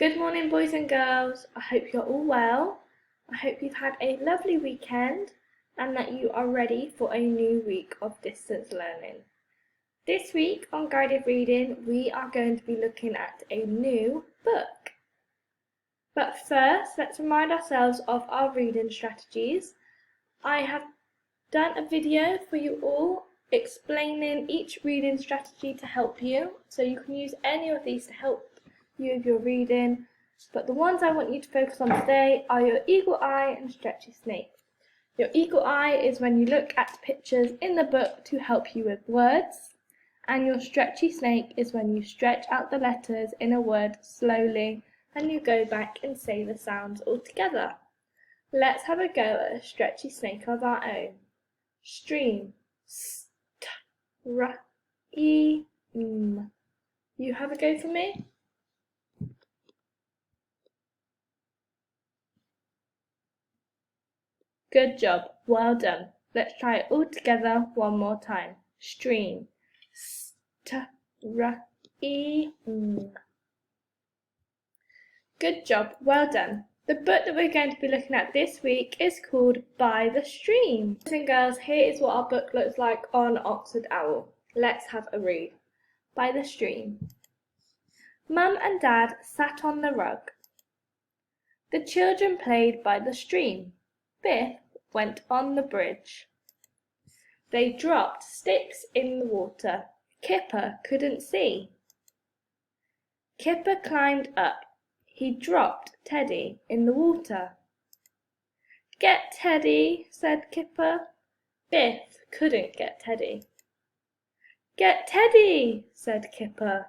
Good morning, boys and girls. I hope you're all well. I hope you've had a lovely weekend and that you are ready for a new week of distance learning. This week on Guided Reading, we are going to be looking at a new book. But first, let's remind ourselves of our reading strategies. I have done a video for you all explaining each reading strategy to help you, so you can use any of these to help you with your reading, but the ones I want you to focus on today are your eagle eye and stretchy snake. Your eagle eye is when you look at pictures in the book to help you with words, and your stretchy snake is when you stretch out the letters in a word slowly and you go back and say the sounds all together. Let's have a go at a stretchy snake of our own. Stream, You have a go for me? Good job, well done. Let's try it all together one more time. Stream, Good job, well done. The book that we're going to be looking at this week is called By the Stream. Boys and girls, here is what our book looks like on Oxford Owl. Let's have a read. By the Stream. Mum and Dad sat on the rug. The children played by the stream. Biff went on the bridge. They dropped sticks in the water. Kipper couldn't see. Kipper climbed up. He dropped Teddy in the water. Get Teddy, said Kipper. Biff couldn't get Teddy. Get Teddy, said Kipper.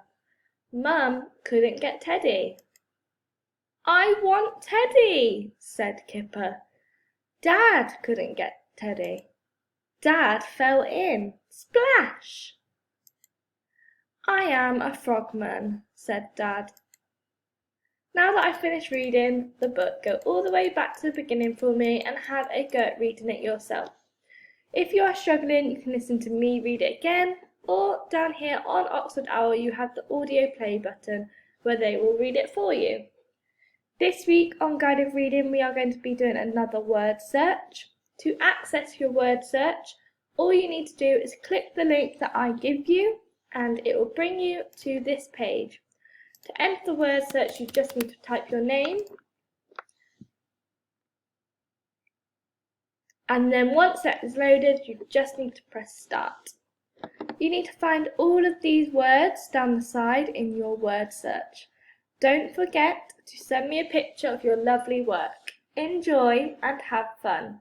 Mum couldn't get Teddy. I want Teddy, said Kipper. Dad couldn't get Teddy. Dad fell in. Splash! I am a frogman, said Dad. Now that I've finished reading the book, go all the way back to the beginning for me and have a go at reading it yourself. If you are struggling, you can listen to me read it again, or down here on Oxford Owl you have the audio play button where they will read it for you. This week on Guided Reading we are going to be doing another word search. To access your word search, all you need to do is click the link that I give you and it will bring you to this page. To enter the word search, you just need to type your name, and then once that is loaded, you just need to press start. You need to find all of these words down the side in your word search. Don't forget to send me a picture of your lovely work. Enjoy and have fun.